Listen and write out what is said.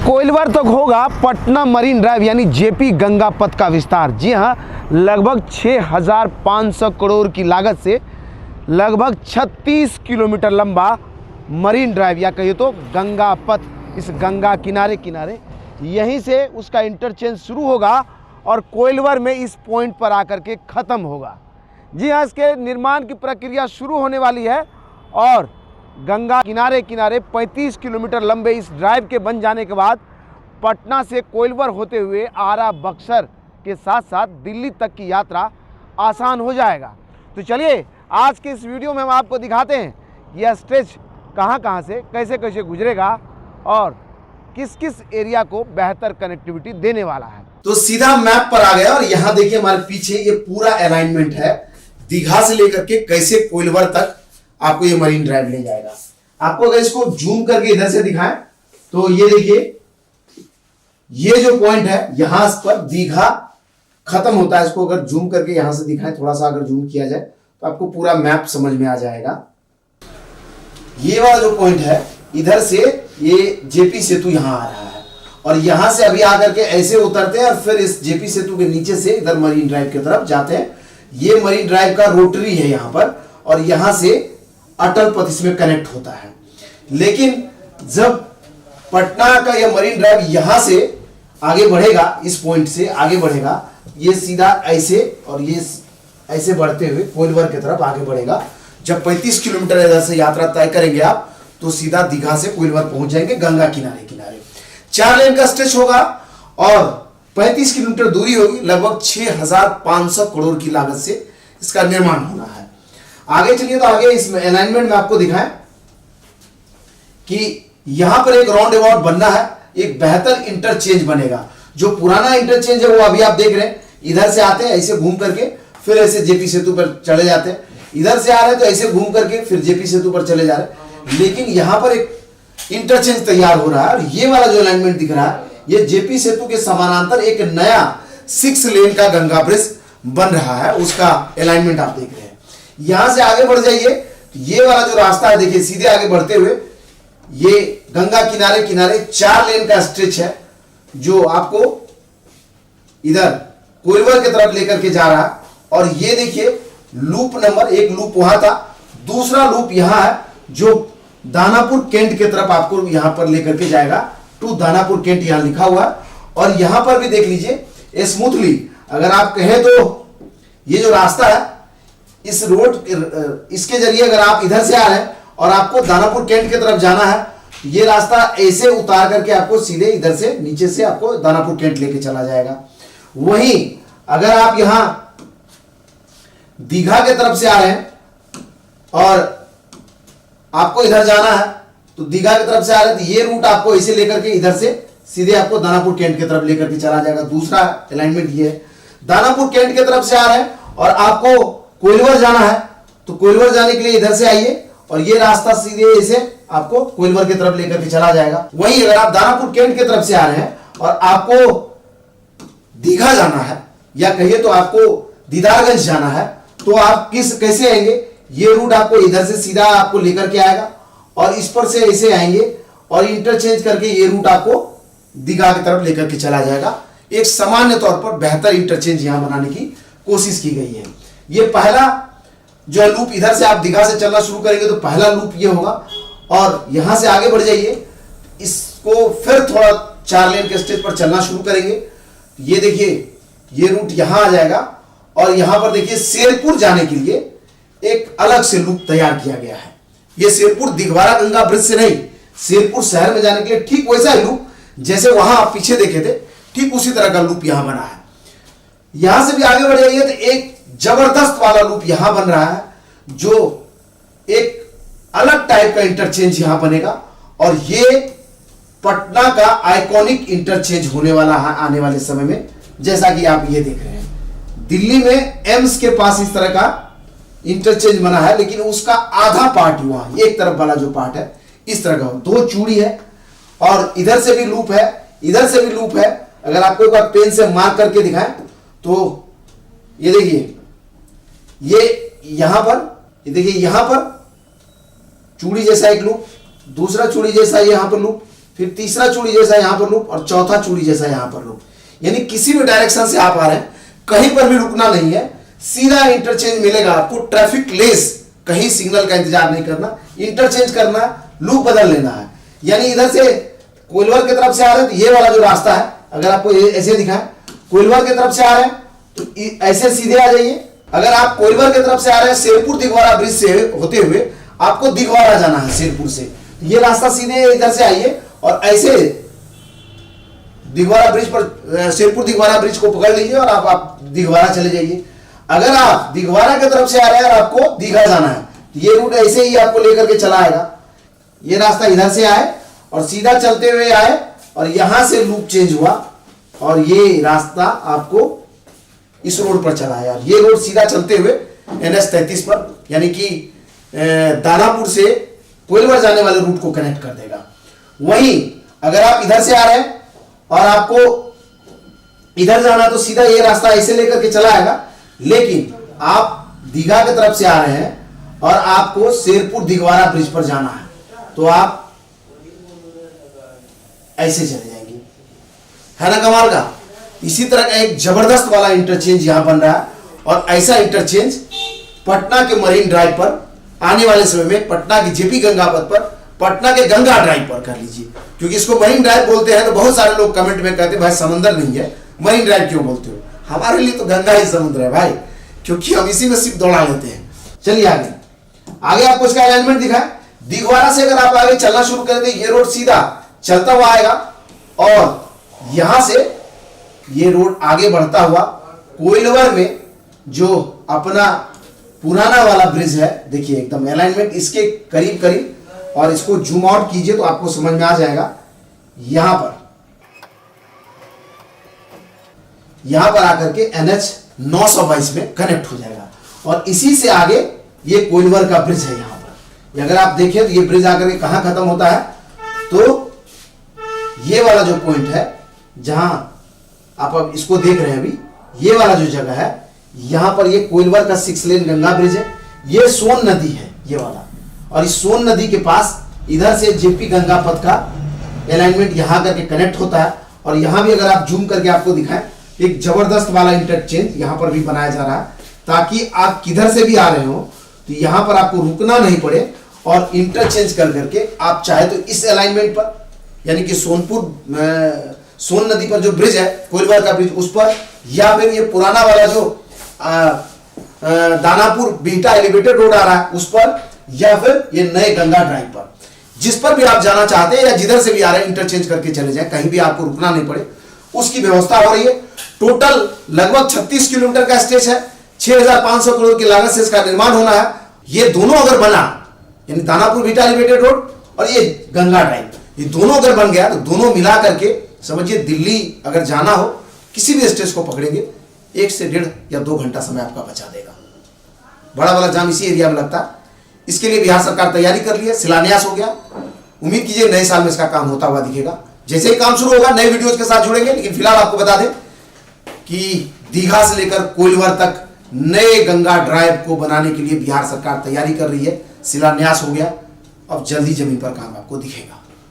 कोइलवर तक होगा Patna marine drive यानी जेपी गंगा पथ का विस्तार। जी हाँ, लगभग 6,500 करोड़ की लागत से लगभग 36 किलोमीटर लंबा मरीन ड्राइव या कहिए तो गंगा पथ, इस गंगा किनारे किनारे यहीं से उसका इंटरचेंज शुरू होगा और कोइलवर में इस पॉइंट पर आकर के ख़त्म होगा। जी हाँ, इसके निर्माण की प्रक्रिया शुरू होने वाली है और गंगा किनारे किनारे 35 किलोमीटर लंबे इस ड्राइव के बन जाने के बाद पटना से कोइलवर होते हुए आरा बक्सर के साथ साथ दिल्ली तक की यात्रा आसान हो जाएगा। तो चलिए आज के इस वीडियो में हम आपको दिखाते हैं यह स्ट्रेच कहां से कैसे कैसे गुजरेगा और किस किस एरिया को बेहतर कनेक्टिविटी देने वाला है। तो सीधा मैप पर आ गया और यहाँ देखिए हमारे पीछे ये पूरा अलाइनमेंट है, दीघा से लेकर के कैसे कोइलवर तक आपको ये मरीन ड्राइव ले जाएगा। आपको अगर इसको जूम करके इधर से दिखाएं तो ये देखिए, ये जो पॉइंट है यहां पर दीघा खत्म होता है। इसको अगर जूम करके यहां से दिखाएं, थोड़ा सा अगर जूम किया जाए तो आपको पूरा मैप समझ में आ जाएगा। ये वाला जो पॉइंट है इधर से ये जेपी सेतु यहां आ रहा है और यहां से अभी आकर के ऐसे उतरते हैं और फिर इस जेपी सेतु के नीचे से इधर मरीन ड्राइव की तरफ जाते हैं। ये मरीन ड्राइव का रोटरी है यहां पर और यहां से अटल पथ इसमें कनेक्ट होता है। लेकिन जब पटना का यह मरीन ड्राइव यहां से आगे बढ़ेगा, इस पॉइंट से आगे बढ़ेगा, ये सीधा ऐसे और ये ऐसे बढ़ते हुए कोइलवर की तरफ आगे बढ़ेगा। जब 35 किलोमीटर इधर से यात्रा तय करेंगे आप तो सीधा दीघा से कोइलवर पहुंच जाएंगे गंगा किनारे किनारे। 4 लेन का स्ट्रेच होगा और 35 किलोमीटर दूरी होगी। लगभग 6,500 करोड़ की लागत से इसका निर्माण होना है। आगे चलिए तो आगे इस अलाइनमेंट में आपको दिखाएं कि यहां पर एक राउंड अबाउट बनना है, एक बेहतर इंटरचेंज बनेगा। जो पुराना इंटरचेंज है वो अभी आप देख रहे हैं, इधर से आते हैं ऐसे घूम करके फिर ऐसे जेपी सेतु पर चले जाते हैं, इधर से आ रहे हैं तो ऐसे घूम करके फिर जेपी सेतु पर चले जा रहे हैं। लेकिन यहां पर एक इंटरचेंज तैयार हो रहा है और ये वाला जो अलाइनमेंट दिख रहा है ये जेपी सेतु के समानांतर एक नया 6 लेन का गंगा ब्रिज बन रहा है, उसका अलाइनमेंट आप देख रहे हैं। यहां से आगे बढ़ जाइए तो ये वाला जो रास्ता है देखिए, सीधे आगे बढ़ते हुए ये गंगा किनारे किनारे 4 लेन का स्ट्रेच है जो आपको इधर कोइलवर की तरफ लेकर के जा रहा है। और ये देखिए लूप नंबर 1 लूप वहां था, दूसरा लूप यहां है जो दानापुर कैंट की तरफ आपको यहां पर लेकर के जाएगा। टू दानापुर कैंट यहां लिखा हुआ है और यहां पर भी देख लीजिए स्मूथली, अगर आप कहें तो ये जो रास्ता है इस रोड इसके जरिए अगर आप इधर से आ रहे हैं और आपको दानापुर कैंट की तरफ जाना है, ये रास्ता ऐसे उतार करके आपको सीधे इधर से नीचे से आपको दानापुर कैंट लेके चला जाएगा। वहीं अगर आप यहां दीघा के तरफ से आ रहे हैं और आपको इधर जाना है तो दीघा की तरफ से आ रहे हैं तो ये रूट आपको इसे लेकर के इधर से सीधे आपको दानापुर कैंट की तरफ लेकर के चला जाएगा। दूसरा अलाइनमेंट ये है, दानापुर कैंट की तरफ से आ रहे हैं और आपको कोइलवर जाना है तो कोइलवर जाने के लिए इधर से आइए और ये रास्ता सीधे इसे आपको कोइलवर की तरफ लेकर के चला जाएगा। वहीं अगर आप दानापुर कैंट की तरफ से आ रहे हैं और आपको दीघा जाना है या कहिए तो आपको दीदारगंज जाना है तो आप कैसे आएंगे, ये रूट आपको इधर से सीधा आपको लेकर के आएगा और इस पर से ऐसे आएंगे और इंटरचेंज करके ये रूट आपको दीघा की तरफ लेकर के चला जाएगा। एक सामान्य तौर पर बेहतर इंटरचेंज यहां बनाने की कोशिश की गई है। ये पहला जो लूप, इधर से आप दीघा से चलना शुरू करेंगे तो पहला लूप ये होगा और यहां से आगे बढ़ जाइए, इसको फिर थोड़ा 4 लेन के स्टेज पर चलना शुरू करेंगे। ये देखिए ये रूट यहां आ जाएगा और यहां पर देखिए शेरपुर जाने के लिए एक अलग से लूप तैयार किया गया है। ये शेरपुर दिघवारा गंगा ब्रिज से नहीं, शेरपुर शहर में जाने के लिए ठीक वैसा ही लूप जैसे वहां आप पीछे देखे थे, ठीक उसी तरह का लूप यहां बना है। यहां से भी आगे बढ़ जाइए तो एक जबरदस्त वाला लूप यहां बन रहा है जो एक अलग टाइप का इंटरचेंज यहां बनेगा और ये पटना का आइकॉनिक इंटरचेंज होने वाला है आने वाले समय में। जैसा कि आप ये देख रहे हैं दिल्ली में एम्स के पास इस तरह का इंटरचेंज बना है, लेकिन उसका आधा पार्ट वहां एक तरफ वाला जो पार्ट है इस तरह का 2 चूड़ी है और इधर से भी लूप है, इधर से भी लूप है। अगर आपको एक बार पेन से मार्क करके दिखाएं तो ये देखिए, ये यहां पर, ये देखिए यहां पर चूड़ी जैसा एक लूप, दूसरा चूड़ी जैसा यहां पर लूप, फिर तीसरा चूड़ी जैसा यहाँ पर लूप और चौथा चूड़ी जैसा यहाँ पर लूप। यानी किसी भी डायरेक्शन से आप आ रहे हैं, कहीं पर भी रुकना नहीं है, सीधा इंटरचेंज मिलेगा आपको, ट्रैफिक लेस, कहीं सिग्नल का इंतजार नहीं करना, इंटरचेंज करना, लूप बदल लेना है। यानी इधर से कोइलवर की तरफ से आ रहे हैं तो ये वाला जो रास्ता है, अगर आपको ऐसे दिखाएं, कोइलवर की तरफ से आ रहे हैं तो ऐसे सीधे आ जाइए। अगर आप कोइलवर की तरफ से आ रहे हैं शेरपुर दिघवारा ब्रिज से होते हुए आपको दिघवारा जाना है शेरपुर से, ये रास्ता सीधे इधर से आइए और ऐसे दिघवारा ब्रिज पर, शेरपुर दिघवारा ब्रिज को पकड़ लीजिए और आप दिघवारा चले जाइए। अगर आप दिघवारा की तरफ से आ रहे हैं और आपको दीघा जाना है तो ये रूट ऐसे ही आपको लेकर के चला आएगा। ये रास्ता इधर से आए और सीधा चलते हुए आए और यहां से लूप चेंज हुआ और ये रास्ता आपको इस रोड पर चला है। ये रोड सीधा चलते हुए NH 33 पर, यानी कि दानापुर से कोइलवर जाने वाले रूट को कनेक्ट कर देगा। वहीं अगर आप इधर से आ रहे हैं और आपको इधर जाना तो सीधा ये रास्ता ऐसे लेकर के चला आएगा, लेकिन आप दीघा की तरफ से आ रहे हैं और आपको शेरपुर दिघवारा ब्रिज पर जाना है तो आप ऐसे चले जाएंगे। है ना कमाल का। इसी तरह का एक जबरदस्त वाला इंटरचेंज यहां बन रहा है और ऐसा इंटरचेंज पटना के मरीन ड्राइव पर आने वाले समय में, पटना की जेपी गंगा पथ पर, पटना के गंगा ड्राइव पर कर लीजिए। क्योंकि इसको मरीन ड्राइव बोलते हैं तो बहुत सारे लोग कमेंट में कहते हैं भाई समंदर नहीं है, मरीन ड्राइव क्यों बोलते हो? हमारे लिए तो गंगा ही समुद्र है भाई, क्योंकि हम इसी में सिर्फ दौड़ा लेते हैं। चलिए आगे आपको इसका अलाइनमेंट दिखाएं। दिघवारा से अगर आप आगे चलना शुरू कर दें, ये रोड सीधा चलता हुआ आएगा और यहां से ये रोड आगे बढ़ता हुआ कोइलवर में जो अपना पुराना वाला ब्रिज है, देखिए एकदम अलाइनमेंट इसके करीब करीब, और इसको जूम आउट कीजिए तो आपको समझ में आ जाएगा। यहां पर आकर के NH 922 में कनेक्ट हो जाएगा और इसी से आगे ये कोइलवर का ब्रिज है। यहां पर अगर आप देखें तो ये ब्रिज आकर के कहां खत्म होता है, तो ये वाला जो पॉइंट है जहां आप अब इसको देख रहे हैं, अभी ये वाला जो जगह है, यहां पर ये कोइलवर का 6 लेन गंगा ब्रिज है। ये सोन नदी है ये वाला, और इस सोन नदी के पास इधर से जेपी गंगा पथ का अलाइनमेंट यहां करके कनेक्ट होता है। और यहां भी अगर आप जूम करके आपको दिखाएं, एक जबरदस्त वाला इंटरचेंज यहां पर भी बनाया जा रहा है, ताकि आप किधर से भी आ रहे हो तो यहां पर आपको रुकना नहीं पड़े और इंटरचेंज कर करके आप चाहे तो इस अलाइनमेंट पर, यानी कि सोन नदी पर जो ब्रिज है कोइलवर का ब्रिज, उस पर, या फिर ये पुराना वाला जो दानापुर बीटा एलिवेटेड रोड आ रहा है उस पर, या फिर ये नए गंगा ड्राइव पर, जिस पर भी आप जाना चाहते हैं या जिधर से भी आ रहे हैं इंटरचेंज करके चले जाएं, कहीं भी आपको रुकना नहीं पड़े, उसकी व्यवस्था हो रही है। टोटल लगभग 36 किलोमीटर का स्ट्रेच है, 6,500 करोड़ की लागत से इसका निर्माण होना है। ये दोनों अगर बना, यानी दानापुर बीटा एलिवेटेड रोड और ये गंगा ड्राइव, ये दोनों अगर बन गया तो दोनों मिला करके समझिए दिल्ली अगर जाना हो किसी भी स्टेज को पकड़ेंगे 1 से 1.5 या 2 घंटा समय आपका बचा देगा। बड़ा वाला जाम इसी एरिया में लगता है। इसके लिए बिहार सरकार तैयारी कर रही है, शिलान्यास हो गया। उम्मीद कीजिए नए साल में इसका काम होता हुआ दिखेगा। जैसे ही काम शुरू होगा नए वीडियोज के साथ जुड़ेंगे, लेकिन फिलहाल आपको बता दें कि दीघा से लेकर कोइलवर तक नए गंगा ड्राइव को बनाने के लिए बिहार सरकार तैयारी कर रही है, शिलान्यास हो गया, अब जल्दी जमीन पर काम आपको दिखेगा।